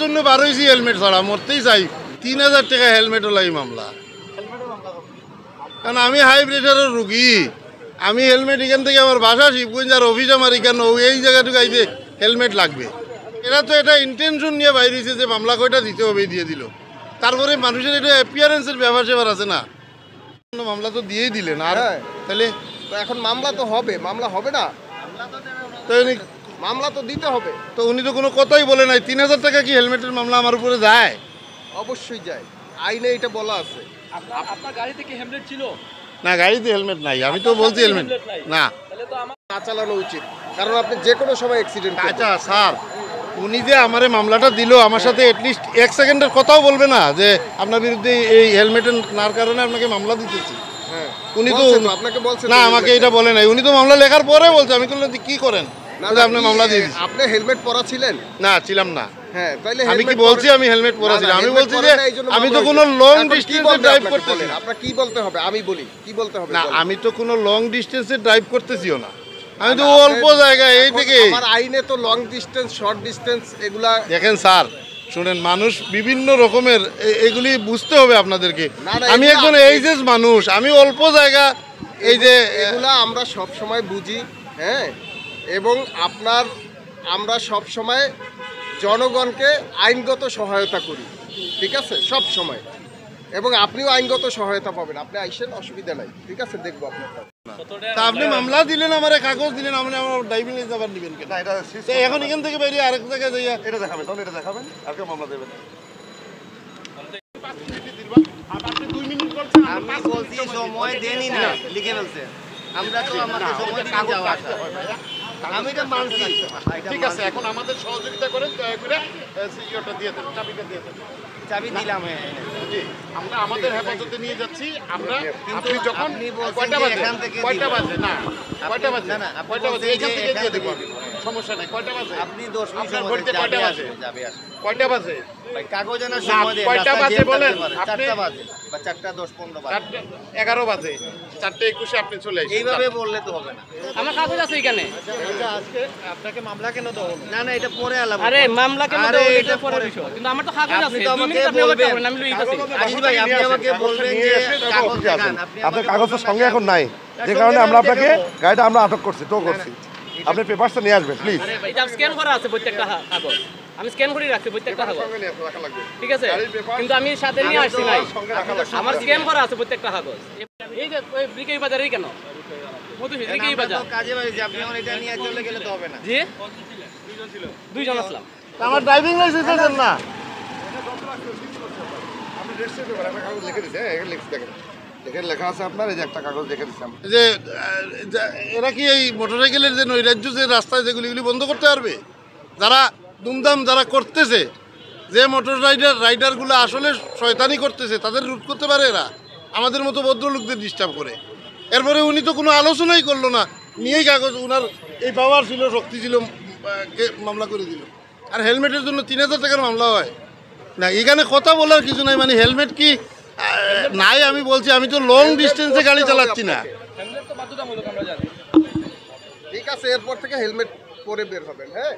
জন্য বার হয়েছি হেলমেট ছাড়া, মরতেই চাই। 3000 টাকা হেলমেট হলো এই মামলা। কারণ আমি হাই প্রেশারের রুগী, আমি হেলমেট এখান থেকে আমার বাসা শিবগঞ্জ আর অফিস আমার এখানে, এই জায়গাটুকু আইতে হেলমেট লাগবে। এরা তো এটা ইন্টেনশন নিয়ে বাইরে হয়েছে যে মামলা কয়টা দিতে হবে, দিয়ে দিল। তারপরে মানুষের এটা অ্যাপিয়ারেন্সের ব্যাপার সেবার আছে না, মামলা তো দিয়েই দিলেন। আর তাহলে এখন মামলা তো হবে, মামলা হবে না, তো মামলা তো দিতে হবে। তো উনি তো কোনো কথাই বলে নাই। 3000 টাকা কি হেলমেটের মামলা আমার উপরে যায়? অবশ্যই যায়, আইনে এটা বলা আছে। আপনার গাড়িতে কি হেলমেট ছিল? না, গাড়িতে হেলমেট নাই। আমি তো বলছি হেলমেট না, না চালানো উচিত, কারণ আপনি যে কোনো সময় অ্যাক্সিডেন্ট। আচ্ছা স্যার, উনি যে আমার মামলাটা দিল, আমার সাথে অ্যাটলিস্ট 1 সেকেন্ডের কথাও বলবে না যে আপনার বিরুদ্ধে এই হেলমেটের নার কারণে আপনাকে মামলা দিতেছি? উনি তো আপনাকে বলছেন না, আমাকে এটা বলে নাই। উনি তো মামলা লেখার পরে বলছে। আমি বললাম কি করেন, আপনি মামলা দিয়ে দিচ্ছি। আপনি হেলমেট পরা ছিলেন? না, ছিলাম না। হ্যাঁ, তাইলে আমি কি বলছি আমি হেলমেট পরা ছিলাম? আমি বলছি যে আমি তো কোনো লং ডিস্টেন্সে ড্রাইভ করতেছি না। আপনার কি বলতে হবে আমি বলি, কি বলতে হবে? না, আমি তো কোনো লং ডিস্টেন্সে ড্রাইভ করতেছিও না, আমি তো অল্প জায়গায় এই থেকে। আমার আইনে তো লং ডিস্টেন্স, শর্ট ডিস্টেন্স এগুলা দেখেন স্যার, শুনেন, মানুষ বিভিন্ন রকমের, এগুলি বুঝতে হবে আপনাদেরকে। আমি একজন এইজেস মানুষ, আমি অল্প জায়গা এই যে এগুলা আমরা সব সময় বুঝি, হ্যাঁ, এবং আমরা সব সময় জনগণকে আইনগত সহায়তা করি, ঠিক আছে, সব সময়। এবং আপনিও আইনগত সহায়তা পাবেন, আপনি আইসেন, অসুবিধা নাই, ঠিক আছে, দেখবো আপনারটা। তা আপনি মামলা দিলেন, আমার কাগজ দিলেন, আপনি আমার ড্রাইভিং লাইসেন্স আবার নেবেন কেন? এখন এখান থেকে বেরিয়ে আরেক জায়গায় যাইয়া এটা দেখাবেন, তাহলে এটা দেখাবেন, আর কেউ মামলা দেবেন। আপনি 2 মিনিট বলছেন, আমি বলছি সময় দেনই না, লিখে ফেলছে। আমরা তো আমাদের সময় দিয়ে যাওয়া আসা, আমি তো মানছি। ঠিক আছে, এখন আমাদের সহযোগিতা করেন, দয়া করে সিকিউরিটি দিয়ে দেন, চাবিটা দিয়ে দেন। চাবি দিলাম, জি, আমরা আমাদের হেফাজতে নিয়ে যাচ্ছি। আমরা আপনি যখন আপনি বলছেন কয়টা যে বাজে? এখান থেকে কয়টা দিব। বাজে? না, কয়টা বাজে? না, না, আপনি কয়টা বাজে? বলছেন এখান যে থেকে এখান দিয়ে থেকে দেব, দিব। সমস্যা নাই। কয়টা বাজে? আপনি 10 মিনিট আপনার সময় ঘড়িতে দেন, কয়টা যাবে বাজে? আসবে, যাবে আসবে। কয়টা বাজে? ভাই কাগজ আনার সময় দেন, কয়টা রাস্তায় বাজে জ্যাম বলেন? থাকতে পারে। আপনি 4টা বাজে বা 4:10-15 বাজে, 11 বাজে, 4:21 আপনি চলে আসেন। এইভাবে বললে তো হবে না। আমার কাগজ আছে এখানে। আজকে আপনাকে মামলা কেন দেওয়া হলো? না না, এটা পরে আলাপ। আরে মামলা কেন আরে দেবো, এটা এটা পরের পরে বিষয়। কিন্তু আমার তো কাগজ আছে। আপনি তো 2 আমাকে মিনিট আপনি আমাকে বলবেন। বলেন, আমি লইতাছি। আজিজ ভাই, আপনি আমাকে বলবেন যে কাগজ দেখান। আপনার কাগজের সঙ্গে এখন নাই, যে কারণে আমরা আপনাকে গাড়িটা আমরা আটক করছি, তো করছি। আপনি পেপারসটা নিয়ে আসবেন প্লিজ। আরে ভাই, এটা স্ক্যান করা আছে প্রত্যেকটা কাগজ। আমি স্ক্যান করে রাখছি প্রত্যেকটা কাগজ, ঠিক আছে? কিন্তু আমি সাথে নিয়ে আসছি নাই। আমার স্ক্যান করা আছে প্রত্যেকটা কাগজ। এই যে ওই ব্রিকেই বাজারে কেন? মধুসূদন ব্রিকেই বাজার। তো কাজে বাজে, আপনি এখন এটা নিয়ে চলে গেলে তো হবে না। জি, 2 জন আসলাম। আমার ড্রাইভিং লাইসেন্স দেন না। আপনি রেজিস্ট্রি পেপার, একটা কাগজ লিখে দিচ্ছি, হ্যাঁ, এখানে লিখছি, দেখেন এখানে লেখা আছে আপনার, এই যে একটা কাগজ লিখে দিচ্ছি আমরা। যে এরা কি এই মোটরসাইকেলের যে নৈরাজ্য যে রাস্তায় যেগুলি বন্ধ করতে পারবে? যারা দুমদাম যারা করতেছে, যে মোটর রাইডারগুলো আসলে শয়তানি করতেছে, তাদের রুট করতে পারে এরা? আমাদের মতো ভদ্রলোকদের ডিস্টার্ব করে। এরপরে উনি তো কোনো আলোচনাই করলো না, নিয়েই কাগজ, উনার এই পাওয়ার ছিল, শক্তি ছিল, মামলা করে দিল। আর হেলমেটের জন্য 3000 টাকার মামলা হয় না? এখানে কথা বলার কিছু নাই। মানে হেলমেট কি নাই? আমি বলছি, আমি তো লং ডিস্টেন্সে গাড়ি চালাচ্ছি না। ঠিক আছে, এরপর থেকে হেলমেট পরে বের হবেন, হ্যাঁ।